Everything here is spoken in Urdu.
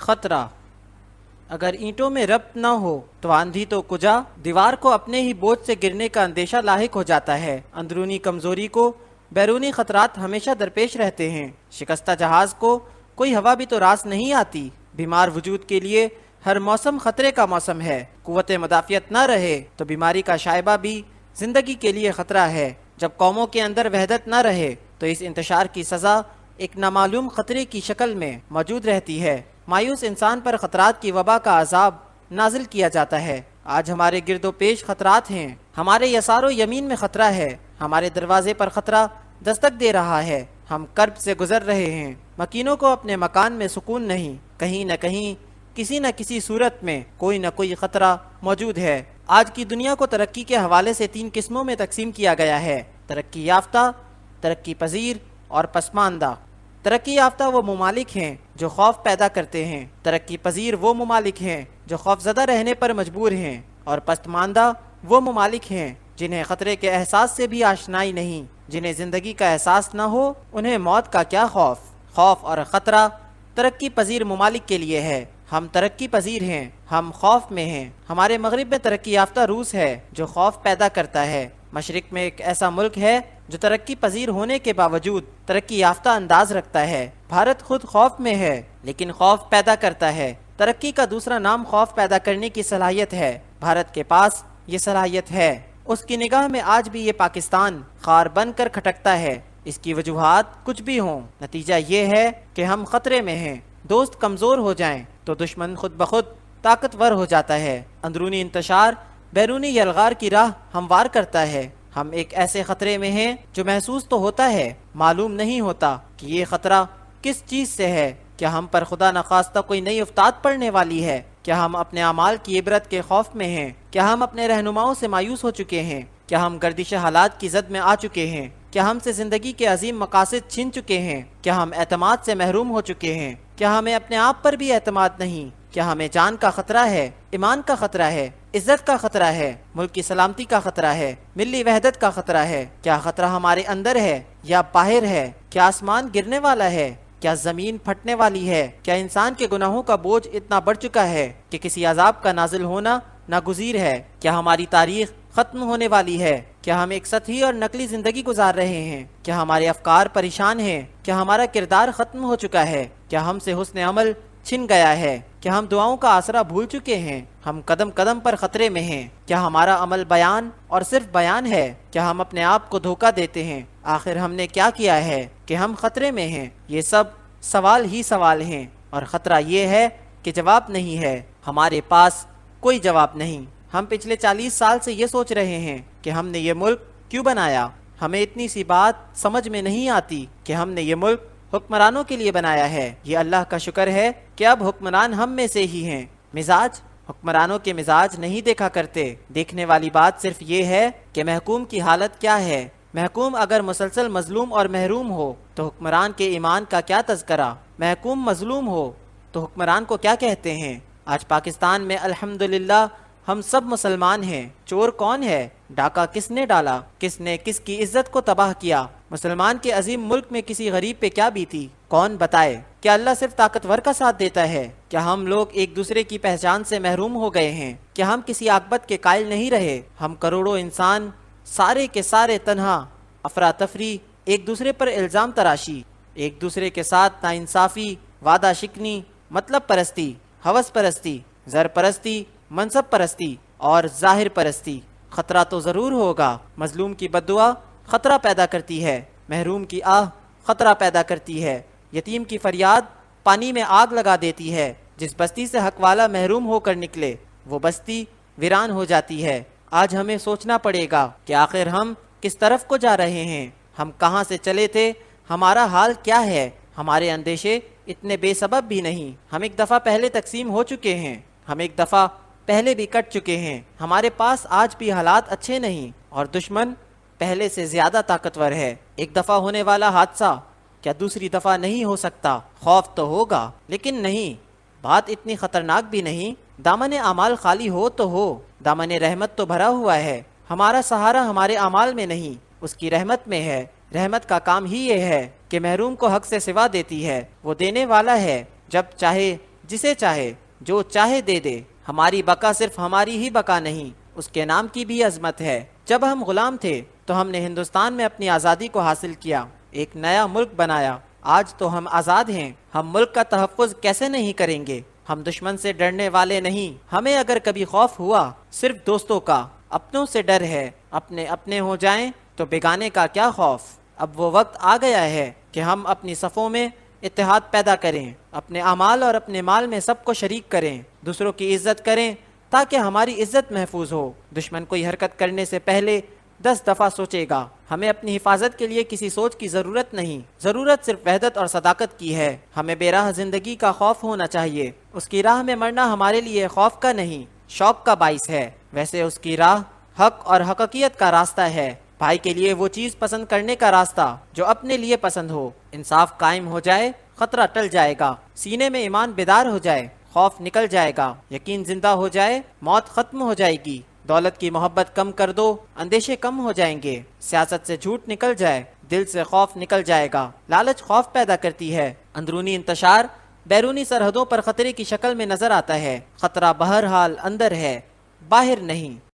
خطرہ۔ اگر اینٹوں میں ربط نہ ہو تو آندھی تو کجا، دیوار کو اپنے ہی بوجھ سے گرنے کا اندیشہ لاحق ہو جاتا ہے۔ اندرونی کمزوری کو بیرونی خطرات ہمیشہ درپیش رہتے ہیں۔ شکستہ جہاز کو کوئی ہوا بھی تو راس نہیں آتی۔ بیمار وجود کے لیے ہر موسم خطرے کا موسم ہے۔ قوت مدافعت نہ رہے تو بیماری کا شائبہ بھی زندگی کے لیے خطرہ ہے۔ جب قوموں کے اندر وحدت نہ رہے تو اس انتشار کی سزا ایک نامعلوم خطرے کی شکل میں موجود رہتی ہے۔ مایوس انسان پر خطرات کی وبا کا عذاب نازل کیا جاتا ہے۔ آج ہمارے گرد و پیش خطرات ہیں، ہمارے یسار و یمین میں خطرہ ہے، ہمارے دروازے پر خطرہ دستک دے رہا ہے۔ ہم کرب سے گزر رہے ہیں، مکینوں کو اپنے مکان میں سکون نہیں، کہیں نہ کہیں کسی نہ کسی صورت میں کوئی نہ کوئی خطرہ موجود ہے۔ آج کی دنیا کو ترقی کے حوالے سے 3 قسموں میں تقسیم کیا گیا ہے: ترقی یافتہ، ترقی پذیر اور پسماندہ۔ ترقی یافتہ وہ ممالک ہیں جو خوف پیدا کرتے ہیں، ترقی پذیر وہ ممالک ہیں جو خوف زدہ رہنے پر مجبور ہیں، اور پسماندہ وہ ممالک ہیں جنہیں خطرے کے احساس سے بھی آشنائی نہیں۔ جنہیں زندگی کا احساس نہ ہو انہیں موت کا کیا خوف۔ خوف اور خطرہ ترقی پذیر ممالک کے لیے ہے، ہم ترقی پذیر ہیں، ہم خوف میں ہیں۔ ہمارے مغرب میں ترقی یافتہ روس ہے جو خوف پیدا کرتا ہے۔ مشرق میں ایک ایسا ملک ہے جو ترقی پذیر ہونے کے باوجود ترقی یافتہ انداز رکھتا ہے۔ بھارت خود خوف میں ہے لیکن خوف پیدا کرتا ہے۔ ترقی کا دوسرا نام خوف پیدا کرنے کی صلاحیت ہے۔ بھارت کے پاس یہ صلاحیت ہے۔ اس کی نگاہ میں آج بھی یہ پاکستان خار بن کر کھٹکتا ہے۔ اس کی وجوہات کچھ بھی ہوں، نتیجہ یہ ہے کہ ہم خطرے میں ہیں۔ دوست کمزور ہو جائیں تو دشمن خود بخود طاقتور ہو جاتا ہے۔ اندرونی انتشار بیرونی یلغار کی راہ ہموار کرتا ہے۔ ہم ایک ایسے خطرے میں ہیں جو محسوس تو ہوتا ہے، معلوم نہیں ہوتا کہ یہ خطرہ کس چیز سے ہے۔ کیا ہم پر خدا نخواستہ کوئی نئی افتاد پڑنے والی ہے؟ کیا ہم اپنے اعمال کی عبرت کے خوف میں ہیں؟ کیا ہم اپنے رہنماؤں سے مایوس ہو چکے ہیں؟ کیا ہم گردش حالات کی زد میں آ چکے ہیں؟ کیا ہم سے زندگی کے عظیم مقاصد چھن چکے ہیں؟ کیا ہم اعتماد سے محروم ہو چکے ہیں؟ کیا ہمیں اپنے آپ پر بھی اعتماد نہیں؟ کیا ہمیں جان کا خطرہ ہے، ایمان کا خطرہ ہے، عزت کا خطرہ ہے، ملک کی سلامتی کا خطرہ ہے، ملی وحدت کا خطرہ ہے؟ کیا خطرہ ہمارے اندر ہے یا باہر ہے؟ کیا آسمان گرنے والا ہے؟ کیا زمین پھٹنے والی ہے؟ کیا انسان کے گناہوں کا بوجھ اتنا بڑھ چکا ہے کہ کسی عذاب کا نازل ہونا ناگزیر ہے؟ کیا ہماری تاریخ ختم ہونے والی ہے؟ کیا ہم ایک سطحی اور نقلی زندگی گزار رہے ہیں؟ کیا ہمارے افکار پریشان ہیں؟ کیا ہمارا کردار ختم ہو چکا ہے؟ کیا ہم سے حسن عمل چھن گیا ہے؟ کیا ہم دعاؤں کا آسرا بھول چکے ہیں؟ ہم قدم قدم پر خطرے میں ہیں۔ کیا ہمارا عمل بیان اور صرف بیان ہے؟ کیا ہم اپنے آپ کو دھوکہ دیتے ہیں؟ آخر ہم نے کیا کیا ہے کہ ہم خطرے میں ہیں؟ یہ سب سوال ہی سوال ہیں، اور خطرہ یہ ہے کہ جواب نہیں ہے۔ ہمارے پاس کوئی جواب نہیں۔ ہم پچھلے 40 سال سے یہ سوچ رہے ہیں کہ ہم نے یہ ملک کیوں بنایا۔ ہمیں اتنی سی بات سمجھ میں نہیں آتی کہ ہم نے یہ ملک حکمرانوں کے لیے بنایا ہے۔ یہ اللہ کا شکر ہے کہ اب حکمران ہم میں سے ہی ہیں۔ مزاج حکمرانوں کے مزاج نہیں دیکھا کرتے۔ دیکھنے والی بات صرف یہ ہے کہ محکوم کی حالت کیا ہے۔ محکوم اگر مسلسل مظلوم اور محروم ہو تو حکمران کے ایمان کا کیا تذکرہ۔ محکوم مظلوم ہو تو حکمران کو کیا کہتے ہیں۔ آج پاکستان میں الحمدللہ ہم سب مسلمان ہیں۔ چور کون ہے؟ ڈاکہ کس نے ڈالا؟ کس نے کس کی عزت کو تباہ کیا؟ مسلمان کے عظیم ملک میں کسی غریب پہ کیا بیتی؟ کون بتائے؟ کیا اللہ صرف طاقتور کا ساتھ دیتا ہے؟ کیا ہم لوگ ایک دوسرے کی پہچان سے محروم ہو گئے ہیں؟ کیا ہم کسی عاقبت کے قائل نہیں رہے؟ ہم کروڑوں انسان سارے کے سارے تنہا افراتفری، ایک دوسرے پر الزام تراشی، ایک دوسرے کے ساتھ ناانصافی، وعدہ شکنی، مطلب پرستی، ہوس پرستی، زر پرستی، منصب پرستی اور ظاہر پرستی۔ خطرہ تو ضرور ہوگا۔ مظلوم کی بددعا خطرہ پیدا کرتی ہے، محروم کی آہ خطرہ پیدا کرتی ہے، یتیم کی فریاد پانی میں آگ لگا دیتی ہے۔ جس بستی سے حق والا محروم ہو کر نکلے وہ بستی ویران ہو جاتی ہے۔ آج ہمیں سوچنا پڑے گا کہ آخر ہم کس طرف کو جا رہے ہیں، ہم کہاں سے چلے تھے، ہمارا حال کیا ہے۔ ہمارے اندیشے اتنے بے سبب بھی نہیں۔ ہم ایک دفعہ پہلے تقسیم ہو چکے ہیں، ہم ایک دفعہ پہلے بھی کٹ چکے ہیں۔ ہمارے پاس آج بھی حالات اچھے نہیں اور دشمن پہلے سے زیادہ طاقتور ہے۔ ایک دفعہ ہونے والا حادثہ کیا دوسری دفعہ نہیں ہو سکتا؟ خوف تو ہوگا لیکن نہیں، بات اتنی خطرناک بھی نہیں۔ دامن اعمال خالی ہو تو ہو، دامن رحمت تو بھرا ہوا ہے۔ ہمارا سہارا ہمارے اعمال میں نہیں، اس کی رحمت میں ہے۔ رحمت کا کام ہی یہ ہے کہ محروم کو حق سے سوا دیتی ہے۔ وہ دینے والا ہے، جب چاہے جسے چاہے جو چاہے دے دے، ہماری بقا صرف ہماری ہی بقا نہیں، اس کے نام کی بھی عظمت ہے۔ جب ہم غلام تھے تو ہم نے ہندوستان میں اپنی آزادی کو حاصل کیا، ایک نیا ملک بنایا۔ آج تو ہم آزاد ہیں، ہم ملک کا تحفظ کیسے نہیں کریں گے؟ ہم دشمن سے ڈرنے والے نہیں، ہمیں اگر کبھی خوف ہوا صرف دوستوں کا، اپنوں سے ڈر ہے، اپنے اپنے ہو جائیں تو بیگانے کا کیا خوف۔ اب وہ وقت آ گیا ہے کہ ہم اپنی صفوں میں اتحاد پیدا کریں، اپنے اعمال اور اپنے مال میں سب کو شریک کریں، دوسروں کی عزت کریں تاکہ ہماری عزت محفوظ ہو۔ دشمن کوئی حرکت کرنے سے پہلے 10 دفعہ سوچے گا۔ ہمیں اپنی حفاظت کے لیے کسی سوچ کی ضرورت نہیں، ضرورت صرف وحدت اور صداقت کی ہے۔ ہمیں بے راہ زندگی کا خوف ہونا چاہیے، اس کی راہ میں مرنا ہمارے لیے خوف کا نہیں، شوق کا باعث ہے۔ ویسے اس کی راہ حق اور حقیقت کا راستہ ہے، بھائی کے لیے وہ چیز پسند کرنے کا راستہ جو اپنے لیے پسند ہو۔ انصاف قائم ہو جائے، خطرہ ٹل جائے گا، سینے میں ایمان بیدار ہو جائے، خوف نکل جائے گا، یقین زندہ ہو جائے، موت ختم ہو جائے گی۔ دولت کی محبت کم کر دو، اندیشے کم ہو جائیں گے، سیاست سے جھوٹ نکل جائے، دل سے خوف نکل جائے گا۔ لالچ خوف پیدا کرتی ہے، اندرونی انتشار بیرونی سرحدوں پر خطرے کی شکل میں نظر آتا ہے، خطرہ بہرحال اندر ہے، باہر نہیں۔